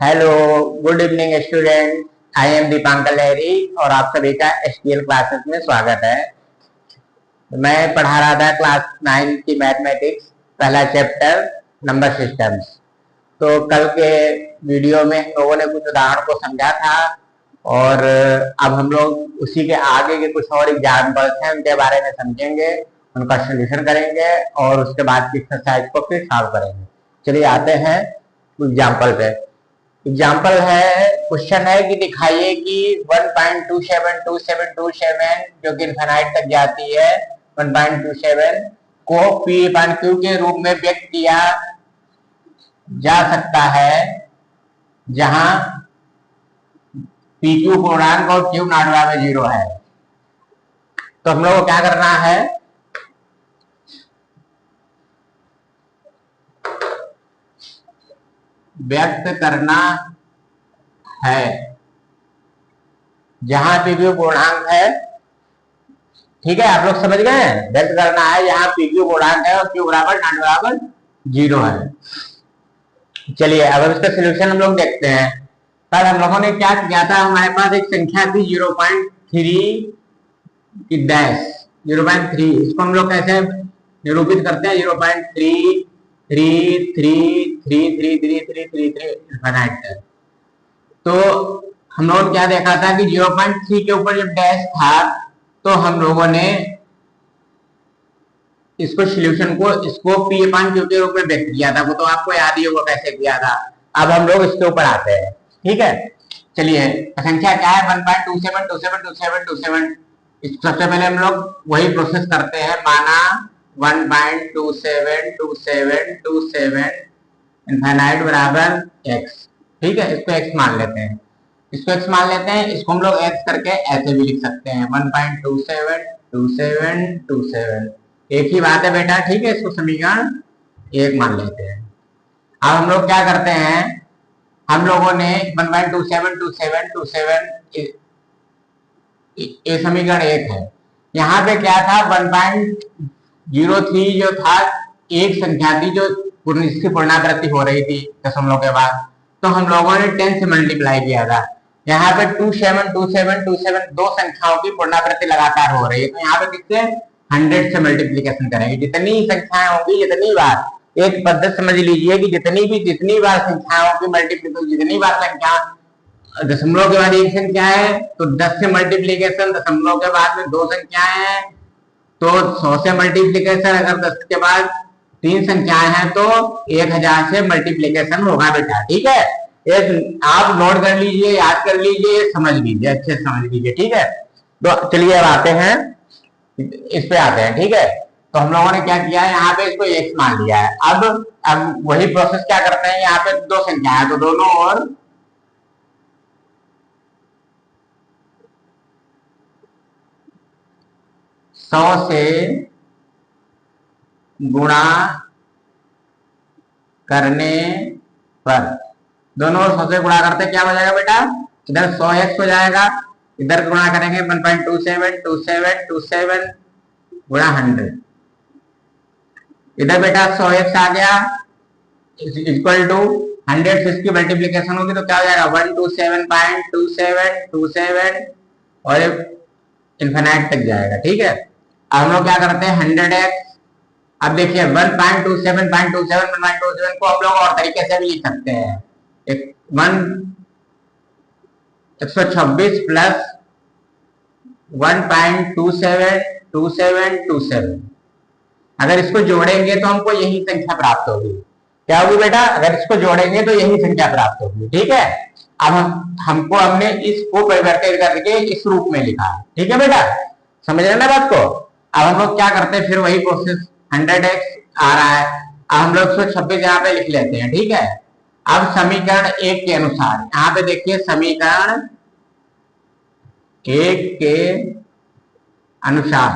Hello, good evening student. I am Dipankar Lahiri और आप सभी का एसटीएल क्लासेस में स्वागत है। मैं पढ़ा रहा था क्लास 9 की मैथमेटिक्स, पहला चैप्टर नंबर सिस्टम्स। तो कल के वीडियो में हम लोगों ने कुछ उदाहरण को समझा था और अब हम लोग उसी के आगे के कुछ और एग्जाम्पल्स हैं, उनके बारे में समझेंगे, उनका सोल्यूशन करेंगे और उसके बाद की एक्सरसाइज को फिर सॉल्व करेंगे। चलिए आते हैं एग्जाम्पल पे। एग्जाम्पल है, क्वेश्चन है कि दिखाइए कि 1.272727 जो कि इनफाइनाइट तक जाती है 1.27 को P/Q के रूप में व्यक्त किया जा सकता है, जहां PQ पूर्णांक और Q नॉट बराबर 0 है। तो हम लोग को क्या करना है, व्यक्त करना है जहां PQ पूर्णांक है। ठीक है, आप लोग समझ गए। व्यक्त करना है जहां PQ पूर्णांक है और Q बराबर नॉट बराबर 0 है। चलिए अब इसका सोल्यूशन हम लोग देखते हैं। कल हम लोगों ने क्या किया था, हमारे पास एक संख्या थी 0.3 की डैश 0.3। इसको हम लोग कैसे निरूपित करते हैं, 0.333333333 इनफाइनाइट तक। तो हम लोगों ने क्या देखा था कि 0.3 के ऊपर जब डैश था तो हम लोगों ने इसको सोल्यूशन को इसको P/Q के रूप में व्यक्त किया था। वो तो आपको याद ही होगा कैसे किया था। अब हम लोग इसके ऊपर आते हैं। ठीक है, चलिए संख्या क्या है, 1.27272727। सबसे पहले हम लोग वही प्रोसेस करते हैं, माना 1.272727 इनफाइनाइट बराबर x। ठीक है, इसको x मान लेते हैं, इसको x मान लेते हैं। इसको हम लोग x करके ऐसे भी लिख सकते हैं 1.272727। एक ही बात है बेटा, ठीक है। इसको समीकरण 1 मान लेते हैं। अब हम लोग क्या करते हैं, हम लोगों ने 1.272727 ये समीकरण 1 है। यहाँ पे क्या था, 1.03 जो था एक संख्या थी जो इसकी पुनरावृत्ति हो रही थी दशमलव के बाद, तो हम लोगों ने 10 से मल्टीप्लाई किया था। यहाँ पे 272727 दो संख्याओं की पुनरावृत्ति लगातार हो रही है, तो यहाँ पे किससे 100 से मल्टीप्लीकेशन करेंगे। जितनी संख्याएं होंगी, जितनी बार, एक पद्धति समझ लीजिए कि जितनी बार संख्याओं की मल्टीप्लीकेशन, जितनी बार संख्या दशमलव के बाद एक संख्या है तो 10 से मल्टीप्लीकेशन, दशमलव के बाद में दो संख्याएं हैं तो 100 से मल्टीप्लीकेशन, अगर 10 के बाद 3 संख्याएं हैं तो 1000 से मल्टीप्लीकेशन होगा बेटा। ठीक है, एक आप नोट कर लीजिए, याद कर लीजिए, समझ लीजिए, अच्छे से समझ लीजिए। ठीक है, तो चलिए अब आते हैं, इस पे आते हैं। ठीक है, तो हम लोगों ने क्या किया है, यहाँ पे इसको x मान लिया है। अब वही प्रोसेस क्या करते हैं, यहाँ पे दो संख्या है तो दोनों और 100 से गुणा करने पर, दोनों 100 से गुणा करते क्या हो जाएगा बेटा, इधर 100x हो जाएगा, इधर गुणा करेंगे 1.272727 गुणा 100। इधर बेटा 100x आ गया इक्वल टू 100 से इसकी मल्टीप्लीकेशन होगी तो क्या हो जाएगा 127.2727 और इन्फिनाइट तक जाएगा। ठीक है, अब हम लोग क्या करते हैं 100x। अब देखिए 1.27 को हम लोग और तरीके से भी लिख सकते हैं, 126 प्लस 1.272727। अगर इसको जोड़ेंगे तो हमको यही संख्या प्राप्त होगी। क्या होगी बेटा, अगर इसको जोड़ेंगे तो यही संख्या प्राप्त होगी। ठीक है, अब हमको हमने इसको परिवर्तित करके इस रूप में लिखा है। ठीक है बेटा, समझ रहे ना बात को। अब हम लोग क्या करते हैं, फिर वही प्रोसेस, 100x आ रहा है, अब हम लोग 126 यहाँ पे लिख लेते हैं। ठीक है, अब समीकरण 1 के अनुसार यहाँ पे देखिए, समीकरण 1 के अनुसार,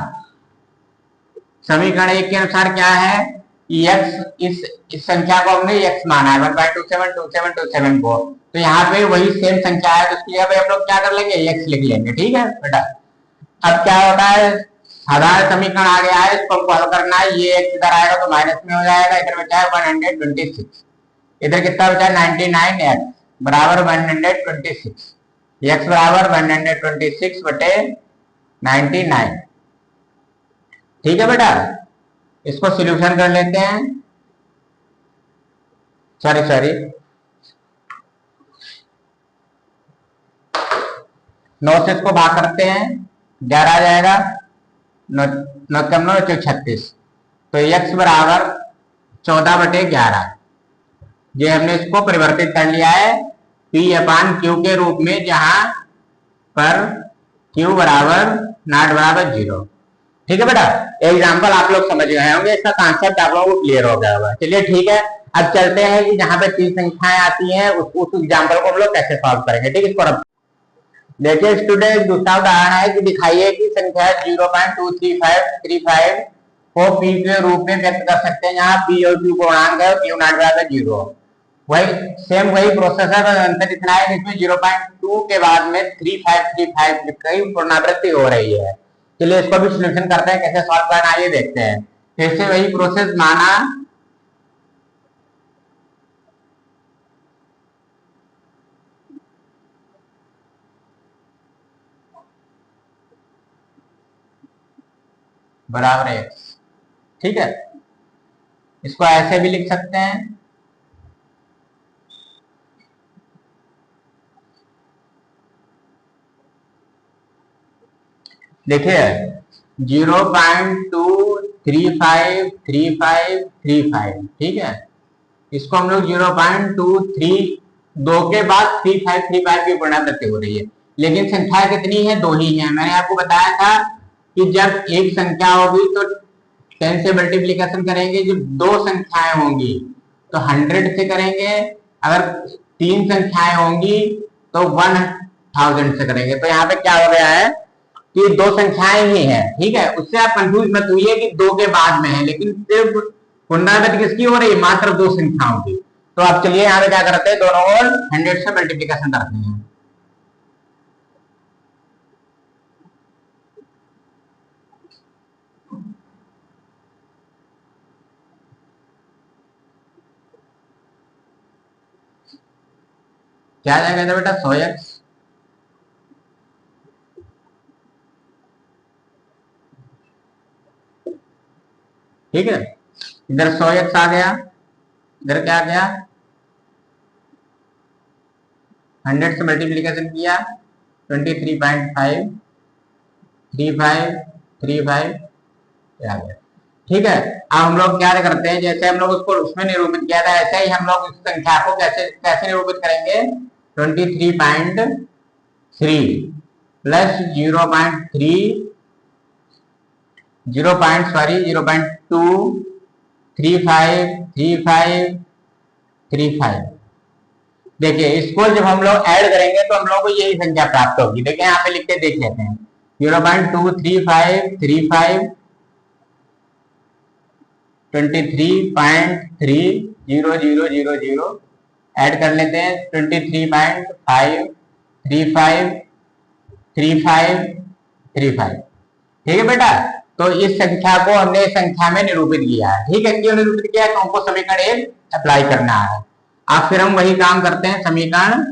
समीकरण 1 के अनुसार क्या है, x इस संख्या को हमने x माना है 1.272727 को, तो यहाँ पे वही सेम संख्या है तो उसकी जगह पे हम लोग क्या कर लेंगे, x लिख लेंगे। ठीक है बेटा, अब क्या होता है, साधारण समीकरण आ गया है, इसको हमको हल करना है। ये x इधर आएगा तो माइनस में हो जाएगा, इधर बचा है 126, इधर कितना बचा है 99x, बराबर 126, x बराबर 126 बटे 99। ठीक है बेटा, इसको सॉल्यूशन कर लेते हैं। सॉरी 9 से इसको भाग करते हैं, 11 आ जाएगा, 9×9=36। तो x बराबर 14/11। ये हमने इसको परिवर्तित कर लिया है P/Q के रूप में, जहां पर Q बराबर नॉट बराबर 0। ठीक है बेटा, एग्जाम्पल आप लोग समझ गए होंगे, इसका कॉन्सेप्ट आप लोगों को क्लियर हो गया होगा। चलिए ठीक है, अब चलते हैं कि जहां पे 3 संख्याएं आती हैं उस एग्जाम्पल को हम लोग कैसे सॉल्व करेंगे। ठीक है, इसको देखिए स्टूडेंट, दूसरा उदाहरण है कि दिखाइए कि संख्या 0.23535 को P के रूप में व्यक्त कर सकते हैं, यहाँ P और Q पूर्णांक है और Q नॉट बराबर 0। वही प्रोसेस है, अंतर इतना है इसमें 0.2 के बाद में 3535 की पुनरावृत्ति हो रही है। चलिए इसको भी सॉल्यूशन करते हैं, कैसे सॉल्व करना आइए देखते हैं। फिर से वही प्रोसेस, माना बराबर x। ठीक है, इसको ऐसे भी लिख सकते हैं, देखिए 0.2353535। ठीक है, इसको हम लोग 0.23 2 के बाद 3535 की पुनरावृत्ति हो रही है, लेकिन संख्या कितनी है? 2 ही है। मैंने आपको बताया था कि जब एक संख्या होगी तो 10 से मल्टीप्लीकेशन करेंगे, जब 2 संख्याएं होंगी तो 100 से करेंगे, अगर 3 संख्याएं होंगी तो 1000 से करेंगे। तो यहाँ पे क्या हो गया है कि 2 संख्याएं ही है। ठीक है, उससे आप कंफ्यूज मत हुई कि 2 के बाद में है, लेकिन सिर्फ पुनरावृत्ति किसकी हो रही है? मात्र 2 संख्याओं की। तो आप चलिए यहाँ पे क्या करते हैं, दोनों ओर 100 से मल्टीप्लीकेशन करते हैं। क्या आ जाएगा बेटा? 100x। ठीक है, इधर 100x आ गया, इधर क्या आ गया? 100 से मल्टीप्लीकेशन किया, 23.53535 आ गया। ठीक है, अब हम लोग क्या करते हैं, जैसे हम लोग उसको उसमें निरूपित किया था, ऐसे ही हम लोग इस संख्या को कैसे कैसे निरूपित करेंगे? 23.3 प्लस 0.2353535। देखिए इसको जब हम लोग ऐड करेंगे तो हम लोग को यही संख्या प्राप्त होगी। देखिए यहाँ पे लिख के देख लेते हैं, 0.23535 23.30000 ऐड कर लेते हैं, 23.5353535। ठीक है बेटा, तो इस संख्या को हमने इस संख्या में निरूपित किया है। ठीक है, क्यों निरूपित किया है? तो हमको समीकरण 1 अप्लाई करना है। अब फिर हम वही काम करते हैं समीकरण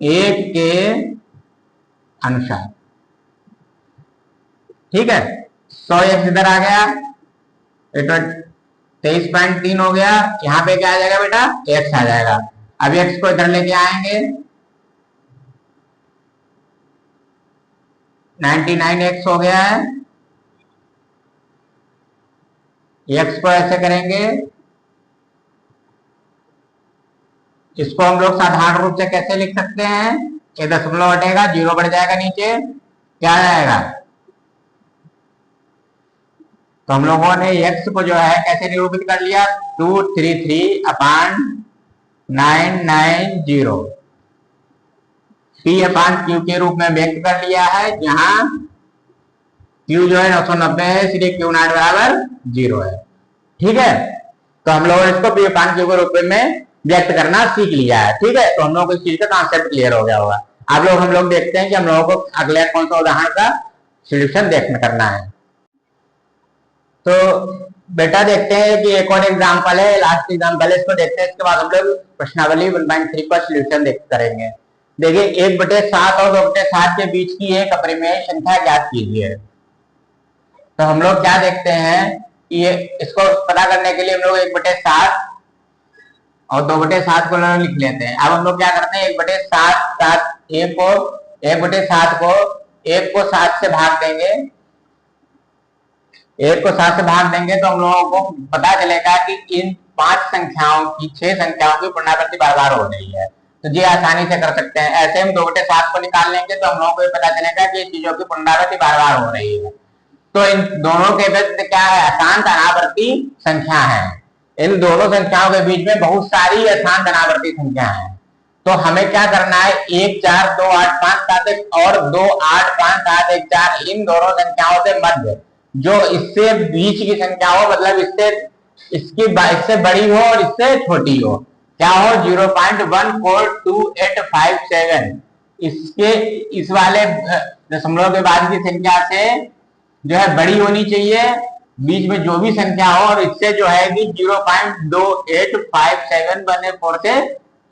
1 के अनुसार। ठीक है, 100x इधर आ गया, 23.3 हो गया, यहाँ पे क्या आ जाएगा बेटा? x आ जाएगा। अब x को इधर लेके आएंगे, 99x हो गया है। x को ऐसे करेंगे, इसको हम लोग साधारण रूप से कैसे लिख सकते हैं? ये दशमलव हटेगा, 0 बढ़ जाएगा, नीचे क्या आ जाएगा? तो हम लोगों ने x को जो है कैसे निरूपित कर लिया? 233/990 P/Q के रूप में व्यक्त कर लिया है, जहां Q जो है 990 है, इसलिए Q नॉट बराबर 0 है। ठीक है, तो हम लोगों ने इसको P/Q के रूप में व्यक्त करना सीख लिया है। ठीक है, तो हम लोगों को इस चीज का कॉन्सेप्ट क्लियर हो गया होगा। आप लोग हम लोग देखते हैं कि हम लोगों को अगले कौन सा उदाहरण का सॉल्यूशन देखना करना है। तो बेटा देखते हैं कि एक और एग्जांपल है, लास्ट एग्जांपल है, इसको देखते हैं, इसके बाद हम लोग प्रश्नावली 1.3 का सॉल्यूशन करेंगे। देखिए 1/7 और 2/7 के बीच की एक अपरिमेय संख्या ज्ञात कीजिए। तो हम लोग क्या देखते हैं कि ये इसको पता करने के लिए हम लोग 1/7 और 2/7 को लिख लेते हैं। अब हम लोग क्या करते हैं, 1/7 1/7 को 7 से भाग देंगे, 1 को 7 से भाग देंगे तो हम लोगों को पता चलेगा कि इन 6 संख्याओं की पुनरावृत्ति बार बार हो रही है। तो ये आसानी से कर सकते हैं। ऐसे हम 2/7 को निकाल लेंगे तो हम लोगों को पता चलेगा कि चीजों की पुनरावृत्ति बार बार हो रही है। तो इन दोनों के बीच क्या है, अशांत अनावर्ती संख्या है। इन दोनों संख्याओं के बीच में बहुत सारी अशांत अनावर्ती संख्या है। तो हमें क्या करना है, 1 4 2 8 5 7 1 और 2 8 5 7 1 4 इन दोनों संख्याओं से मध्य जो इससे बीच की संख्या हो, मतलब इससे बड़ी हो और इससे छोटी हो, क्या हो 0.142857, इसके इस वाले दशमलव के बाद की संख्या से जो है बड़ी होनी चाहिए, बीच में जो भी संख्या हो, और इससे जो है कि 0.28571 से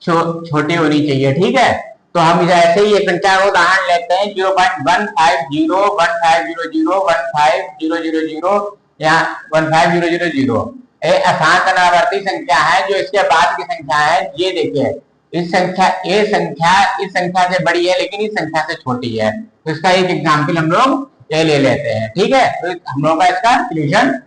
छोटी होनी चाहिए। ठीक है, तो हम ऐसे ही एक संख्या का उदाहरण लेते हैं 0.150150015000 या 15000। ये अशांत अनावर्ती संख्या है। जो इसके बाद की संख्या है, ये देखिए इस संख्या इस संख्या से बड़ी है लेकिन इस संख्या से छोटी है। तो इसका एक एग्जाम्पल हम लोग ये ले लेते हैं। ठीक है, तो हम लोगों का इसका सोल्यूशन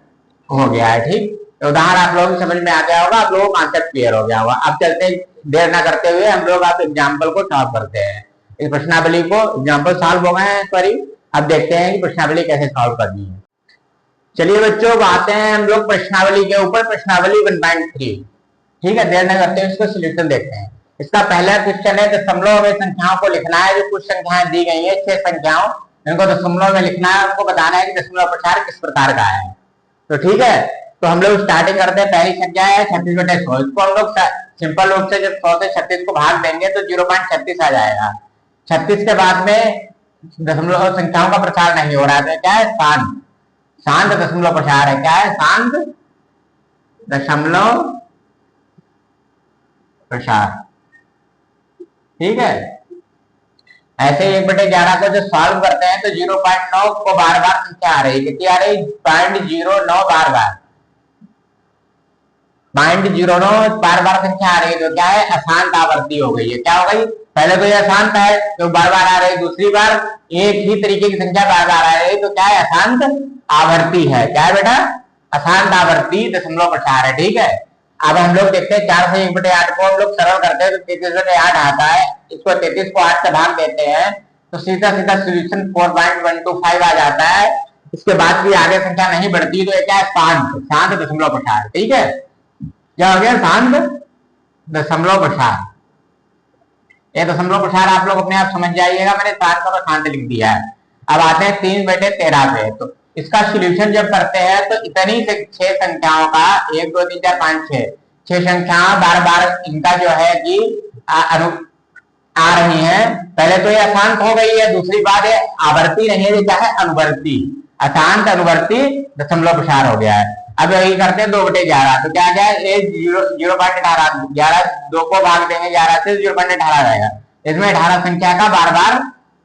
हो गया है। ठीक, तो उदाहरण आप लोगों को समझ में आ गया होगा, आप लोगों को कॉन्सेप्ट क्लियर हो गया होगा। अब चलते देर ना करते हुए हम लोग आप एग्जाम्पल को सॉल्व करते हैं। इस प्रश्नावली को एग्जाम्पल सॉल्व हो गए हैं सॉरी। अब देखते हैं कि प्रश्नावली कैसे सॉल्व करनी है। चलिए बच्चों, आते हैं हम लोग प्रश्नावली के ऊपर, प्रश्नावली 1.3। ठीक है, देर न करते हुए इसको सोल्यूशन देखते हैं। इसका पहला क्वेश्चन है, दशमलव में संख्याओं को लिखना है। जो कुछ संख्याएं दी गई है 6 संख्याओं, इनको दशमलव में लिखना है। उनको बताना है कि दशमलव प्रसार किस प्रकार का है। तो ठीक है, तो हम लोग स्टार्टिंग करते हैं। पहली संख्या है 36/100। इसको हम लोग सिंपल रूप से जब 100 से 36 को भाग देंगे तो 0.36 आ जाएगा। 36 के बाद में दशमलव संख्याओं का प्रसार नहीं हो रहा है, तो क्या है, शांत दशमलव प्रसार है। क्या है, शांत दशमलव प्रसार। ठीक है, ऐसे 1/11 को जो सॉल्व करते हैं तो 0.9 को बार बार संख्या आ रही है। कितनी आ रही, 0.09 बार बार 0.09 बार बार संख्या आ रही है। तो क्या है, अशांत आवर्ती हो गई है। क्या हो गई, पहले तो ये अशांत है तो बार बार आ रही है, दूसरी बार एक ही तरीके की संख्या बार बार आ रही है, तो क्या है, अशांत आवर्ती है। क्या है बेटा, अशांत आवर्ती दशमलव प्रसार है। ठीक है, अब हम लोग देखते हैं 4 से 1/8 को हम लोग सरल करते हैं तो 33/8 आता है। इसको 33 को 8 से भाग देते हैं तो सीधा सीधा सोल्यूशन 4.125 आ जाता है। इसके बाद भी आगे संख्या नहीं बढ़ती तो क्या है, शांत दशमलव प्रसार। ठीक है, क्या हो गया, शांत दशमलव प्रसार। ये दशमलव प्रसार आप लोग अपने आप समझ जाइएगा, मैंने शांत और शांत लिख दिया है। अब आते हैं 3/13 पे। तो इसका सॉल्यूशन जब करते हैं तो इतनी 6 संख्याओं का 1 2 3 4 5 6 संख्या बार बार इनका जो है कि आ रही है। पहले तो ये अशांत हो गई है, दूसरी बात है आवर्ती नहीं है, क्या है, अनुवर्ती, अशांत अनुवर्ती दशमलव प्रसार हो गया है। अब यही करते हैं 2/11। तो क्या क्या है, 0.18 11 2 को भाग देंगे 11 से 0.18 रहेगा। इसमें 18 संख्या का बार बार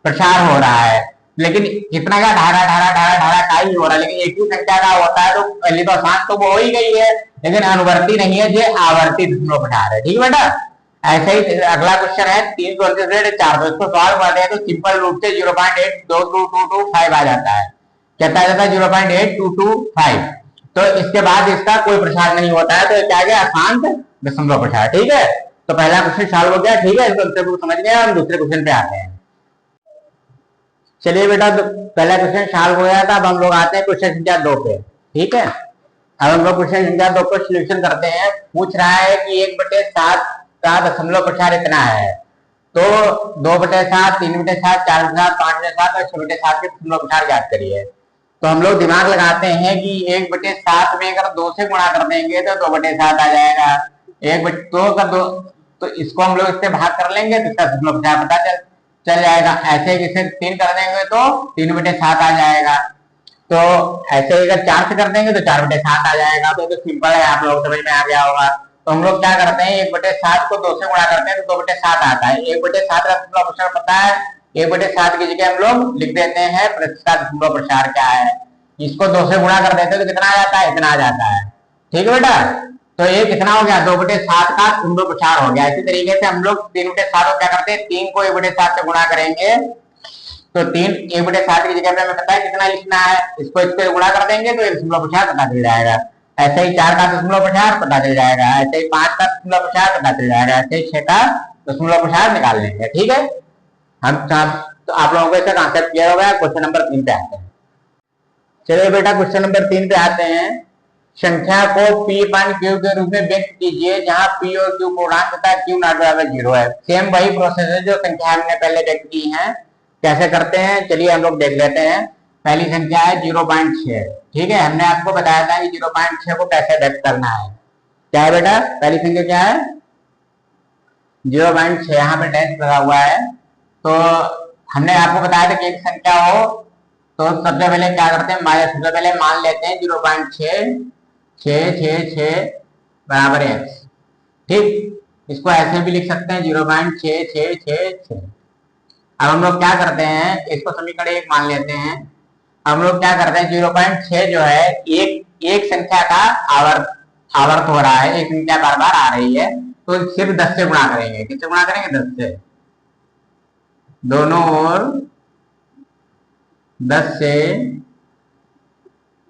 प्रसार हो रहा है, लेकिन कितना का 18 का ही हो रहा है, लेकिन एक ही संख्या का होता है। तो पहले तो अशांत तो वो हो ही गई है, लेकिन अनुवर्ती नहीं है, ये आवर्ती दशमलव प्रसार है। ठीक है बेटा, ऐसे ही अगला क्वेश्चन है 3/4। इसको सॉल्व करते हैं तो सिंपल रूप से 0.82225 आ जाता है। कितना आ जाता है, 0.8225। तो इसके बाद इसका कोई प्रसार नहीं होता है, तो क्या गया, अशांत दशमलव प्रसार। ठीक है, तो पहला क्वेश्चन सॉल्व हो गया। ठीक है, इसको समझ गए। हम दूसरे क्वेश्चन पे आते हैं। चलिए बेटा, तो पहला क्वेश्चन सॉल्व हो गया था। अब हम लोग आते हैं क्वेश्चन संख्या 2 पे। ठीक है, अब हम लोग क्वेश्चन संख्या 2 को सोल्यूशन करते हैं। पूछ रहा है कि 1/7 का दशमलव प्रसार इतना है। तो 2/7 3/7 4/7 5/7 और 6/7 के दशमलव प्रसार ज्ञात करिए। तो हम लोग दिमाग लगाते हैं कि 1/7 में अगर 2 से गुणा कर देंगे तो 2/7 आ जाएगा। 1/2 का 2, तो इसको हम लोग इससे भाग कर लेंगे तो इसका दशमलव प्रसार पता चल जाएगा। ऐसे इसे 3 कर देंगे तो 3/7 आ जाएगा। तो ऐसे अगर 4 से कर देंगे तो 4/7 आ जाएगा। तो सिंपल है, आप लोग समझ में आ गया होगा। तो हम लोग क्या करते हैं, 1/7 को 2 से गुणा करते हैं तो 2/7 आता है। 1/7 का दशमलव प्रसार पता है, 1/7 की जगह हम लोग लिख देते हैं इसका दशमलव प्रसार क्या है। इसको 2 से गुणा कर देते हैं तो कितना आ जाता है, इतना आ जाता है। ठीक है बेटा, तो ये कितना हो गया, 2/7 का दशमलव प्रसार हो गया। इसी तरीके से हम लोग 3/7 को क्या करते हैं, 3 को 1/7 से गुणा करेंगे तो 3 1/7 की जगह पे हमें पता है कितना लिखना है, इसको इससे गुणा कर देंगे तो दशमलव प्रसार पता चल जाएगा। ऐसे ही 4 का दशमलव प्रसार पता चल जाएगा, ऐसे ही 5 का दशमलव प्रसार पता चल जाएगा, ऐसे ही 6 का दशमलव प्रसार निकाल लेंगे। ठीक है, हम तो आप लोगों को इसका कॉन्सेप्ट क्लियर हो गया। क्वेश्चन नंबर 3 पे आते हैं। चलिए बेटा, क्वेश्चन नंबर 3 पे आते हैं। संख्या को P/Q के रूप में व्यक्त कीजिए जहां P और Q पूर्णांक तथा Q नॉट बराबर 0 है। सेम वही प्रोसेस है जो संख्या हमने पहले व्यक्त की है। कैसे करते हैं, चलिए हम लोग देख लेते हैं। पहली संख्या है 0.6। ठीक है, हमने आपको बताया था कि 0.6 को कैसे व्यक्त करना है। क्या है बेटा, पहली संख्या क्या है, 0.6, यहाँ पे डैश लगा हुआ है। तो हमने आपको बताया था कि एक संख्या हो तो सबसे पहले क्या करते हैं, सबसे पहले मान लेते हैं 0.6 बराबर x। ठीक, इसको ऐसे भी लिख सकते हैं 0.6666। अब हम लोग क्या करते हैं, इसको समीकरण 1 मान लेते हैं। हम लोग क्या करते हैं, 0.6 जो है एक संख्या का आवर्त हो रहा है, एक संख्या बार बार आ रही है, तो सिर्फ 10 से गुणा करेंगे। किससे गुणा करेंगे, 10 से। दोनों ओर 10 से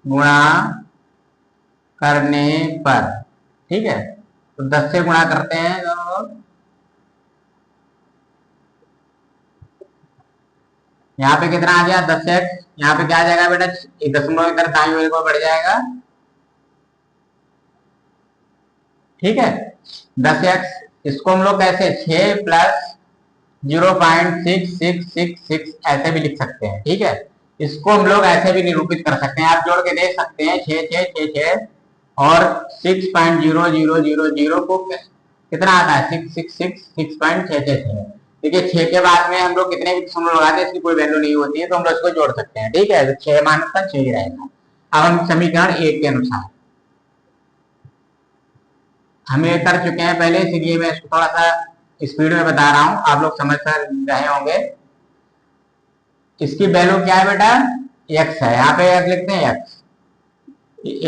गुणा करने पर, ठीक है, तो 10 से गुणा करते हैं दोनों ओर। यहाँ पे कितना आ गया, 10x। यहाँ पे क्या आ जाएगा बेटा, एक दशमलव इधर दाईं ओर को बढ़ जाएगा। ठीक है, 10x, इसको हम लोग कैसे 6 प्लस 0.6666 ऐसे भी लिख सकते हैं। ठीक है, इसको हम लोग ऐसे भी निरूपित कर सकते हैं, आप जोड़ के देख सकते हैं 6 और 6.0000 को कितना आता है, 666.666। देखिए 6 के बाद में हम लोग कितने भी दशमलव लगाते हैं इसकी कोई वैल्यू नहीं होती है, तो हम लोग इसको जोड़ सकते हैं। ठीक है, तो 6 माइनस 6 ही रहेगा। अब हम समीकरण 1 के अनुसार हम ये कर चुके हैं पहले, इसलिए मैं इसको थोड़ा सा स्पीड में बता रहा हूं, आप लोग समझ रहे होंगे। इसकी वैल्यू क्या है बेटा, x है। यहाँ पे x लिखते हैं,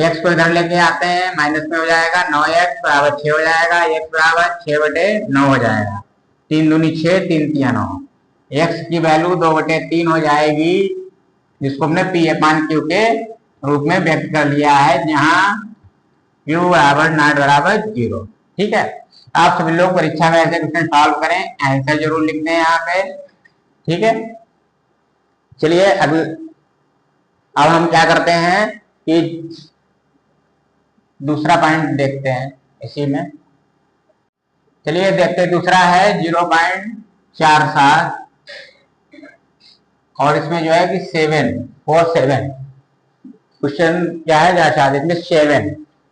x को इधर लेके आते हैं, माइनस में हो जाएगा 9x बराबर 6 हो जाएगा, x बराबर 6/9 हो जाएगा। 3 दूनी 6, 3 तिया 9। x की वैल्यू 2/3 हो जाएगी, जिसको हमने P/Q के रूप में व्यक्त कर लिया है, जहां Q बराबर नॉट बराबर 0। ठीक है, आप सभी लोग परीक्षा में ऐसे क्वेश्चन सॉल्व करें, आंसर जरूर लिख दें यहाँ पे। ठीक है, चलिए अब हम क्या करते हैं कि दूसरा पॉइंट देखते हैं इसी में। चलिए देखते हैं, दूसरा है 0.47 और इसमें जो है कि 747। क्वेश्चन क्या है, इसमें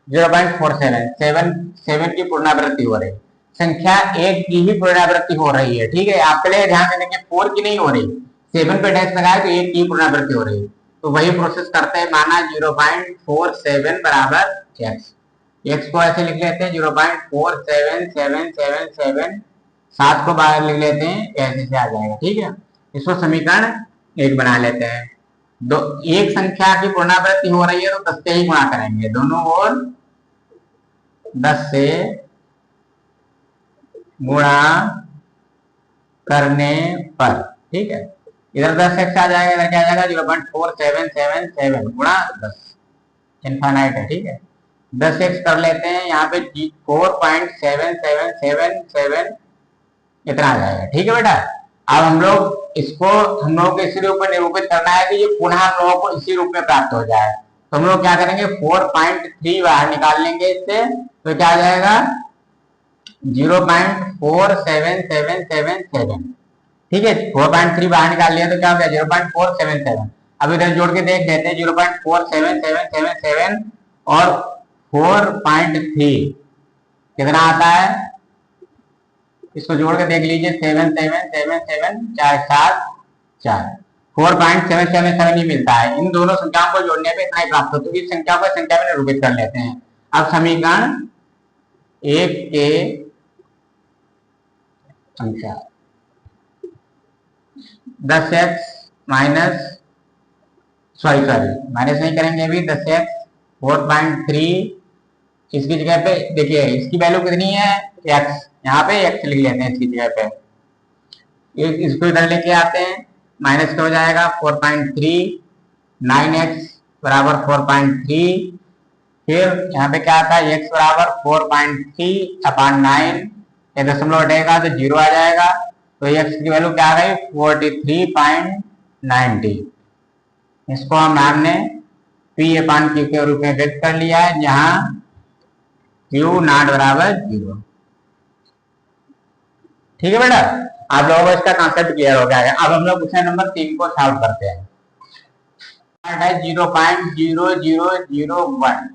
0.47 की पुनरावृत्ति हो रही, संख्या 1 की ही पुनरावृत्ति हो रही है। ठीक है, आप पहले ध्यान देने के 4 की नहीं हो रही, 7 पे डैश लगाए तो 1 की पुनरावृत्ति हो रही। तो वही प्रोसेस करते हैं, माना 0.47 बराबर x को ऐसे लिख लेते हैं 0.47777, 7 को बाहर लिख लेते हैं, ऐसे से आ जाएगा। ठीक है, इसको समीकरण 1 बना लेते हैं। एक संख्या की पुनरावृत्ति हो रही है तो 10 से ही गुणा करेंगे, दोनों ओर 10 से गुणा करने पर। ठीक है, इधर 10x आ जाएगा, इधर क्या आ जाएगा 0.4777 गुणा 10, इनफाइनाइट है। ठीक है, 10x कर लेते हैं, यहाँ पे 4.7777 इतना आ जाएगा। ठीक है बेटा, अब हम लोग को इसी रूप में निरूपित करना है कि ये पुनः हम लोगों को इसी रूप में प्राप्त हो जाए। तो हम लोग क्या करेंगे, 4.3 बाहर निकाल लेंगे इससे, तो क्या आ जाएगा 0.4777। ठीक है, 4.3 बाहर निकाल लिया तो क्या हो गया 0.477। अब इधर जोड़ के देख लेते हैं, 0.47777 और 4.3 कितना आता है, इसको जोड़ के देख लीजिए, 7 7 7 7 4 7 4। 4.777 ही मिलता है। इन दोनों संख्याओं को जोड़ने पे इतना ही प्राप्त होता है। इस संख्या को संख्या में निरूपित कर लेते हैं। अब समीकरण 1 के संख्या 10x माइनस माइनस नहीं करेंगे अभी, 10x 4.3 इसकी जगह पे देखिए इसकी वैल्यू कितनी है x, यहाँ पे x लिख लेते हैं इसकी जगह पे, इसको इधर लेके आते हैं, माइनस का हो जाएगा 4.3, 9x बराबर 4.3, फिर यहाँ पे क्या आता है x बराबर 4.3/9, ये दशमलव हटेगा तो 0 आ जाएगा, तो x की वैल्यू क्या आ गई 43.90। इसको हमने P/Q के रूप में व्यक्त कर लिया है, जहां Q नॉट बराबर 0। ठीक है बेटा, आप लोगों को इसका कॉन्सेप्ट क्लियर हो गया है। अब हम लोग क्वेश्चन नंबर 3 को सॉल्व करते हैं। 0.0001।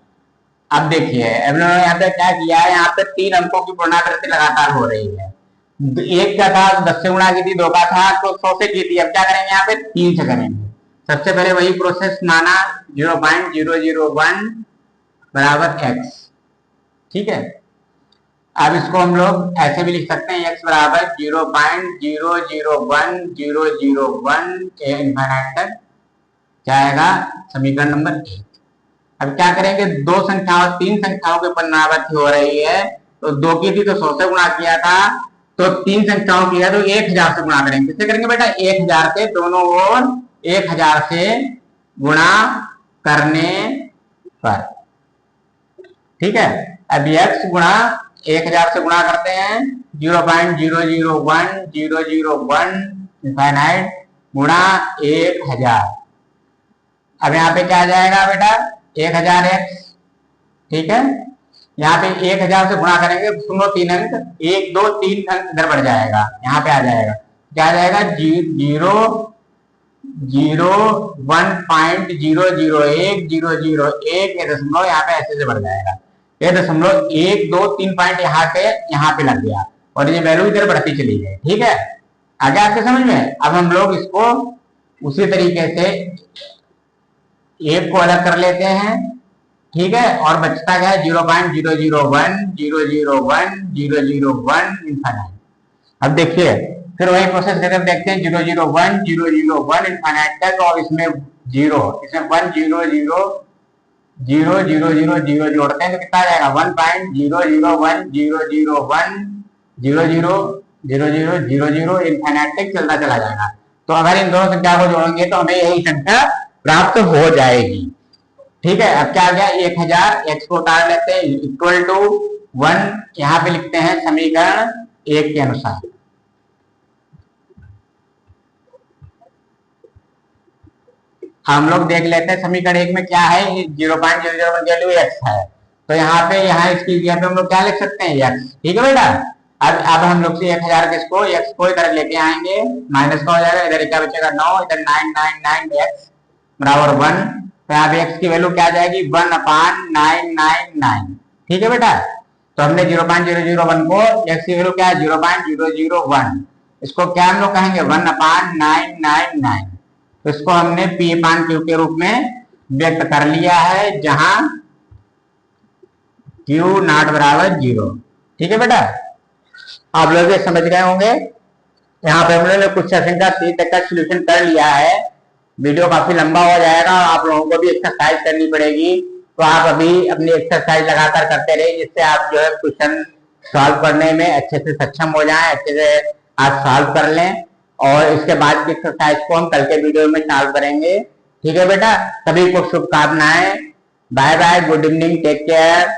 अब देखिए अब लोगों यहाँ पे क्या किया है, यहाँ पे 3 अंकों की पुनरावृत्ति लगातार हो रही है। एक का था 10 से गुणा की थी, 2 का था तो 100 से की थी। अब क्या करेंगे, यहाँ पे 3 से करेंगे। सबसे पहले वही प्रोसेस माना 0.001 बराबर x। ठीक है, अब इसको हम लोग ऐसे भी लिख सकते हैं, x बराबर 0.001001 इनफाइनाइट तक जाएगा, समीकरण नंबर 1। अब क्या करेंगे, 3 संख्याओं की पुनरावृत्ति हो रही है, तो 2 की थी तो 100 से गुणा किया था, तो 3 संख्याओं की है तो 1000 से गुणा करेंगे। किससे करेंगे बेटा, 1000 से, दोनों ओर 1000 से गुणा करने पर। ठीक है, अब x गुणा 1000 से गुणा करते हैं, 0.001001 इनफाइनाइट गुणा 1000। अब यहाँ पे क्या आ जाएगा बेटा 1000x। ठीक है, यहाँ पे 1000 से गुणा करेंगे, सुनो 3 अंक, 1 2 3 अंक इधर बढ़ जाएगा, यहाँ पे आ जाएगा, क्या आ जाएगा 0.001 ये दशमलव यहाँ पे ऐसे से बढ़ जाएगा, ये दशमलव 1 2 3 पॉइंट यहाँ पे लग गया और ये वैल्यू इधर बढ़ती चली गई। ठीक है, आगे आपके समझ में। अब हम लोग इसको उसी तरीके से एक को अलग कर लेते हैं। ठीक है, और बचता क्या है 0.001 इनफाइनाइट। अब देखिए फिर वही प्रोसेस करके देखते हैं 0.001 इनफाइनाइट तक, और इसमें 0, इसमें 1 0 जोड़ते हैं तो कितना आ जाएगा 1.001 इनफाइनाइट तक चलता चला जाएगा। तो अगर इन दोनों संख्या को जोड़ेंगे तो हमें यही संख्या प्राप्त हो जाएगी। ठीक है, अब क्या आ गया 1000, x को उतार लेते हैं इक्वल टू 1, यहाँ पे लिखते हैं समीकरण 1 के अनुसार। हम लोग देख लेते हैं समीकरण 1 में क्या है, 0.001 वैल्यू x है, तो यहाँ पे इसकी जगह पे हम लोग क्या लिख सकते हैं x। ठीक है बेटा, अब हम लोग से 1000 के इसको x को इधर लेके आएंगे, माइनस का हो जाएगा, इधर क्या बचेगा 9, इधर 999x बराबर 1, तो यहाँ पे x की वैल्यू क्या आ जाएगी 1/999। ठीक है बेटा, तो हमने 0.001 को x की वैल्यू क्या है 0.001, इसको क्या हम लोग कहेंगे 1/999। तो इसको हमने P/Q के रूप में व्यक्त कर लिया है, जहां Q नॉट बराबर 0। ठीक है बेटा, आप लोग ये समझ गए होंगे। यहाँ पे हम लोगों ने कुछ सेशन का 3 तक का सोल्यूशन कर लिया है। वीडियो काफी लंबा हो जाएगा, आप लोगों को भी एक्सरसाइज करनी पड़ेगी, तो आप अभी अपनी एक्सरसाइज लगातार करते रहिए, जिससे आप जो है क्वेश्चन सॉल्व करने में अच्छे से सक्षम हो जाएं, अच्छे से आप सॉल्व कर लें, और इसके बाद की एक्सरसाइज को हम कल के वीडियो में सॉल्व करेंगे। ठीक है बेटा, सभी को शुभकामनाएं, bye bye, good evening, take care.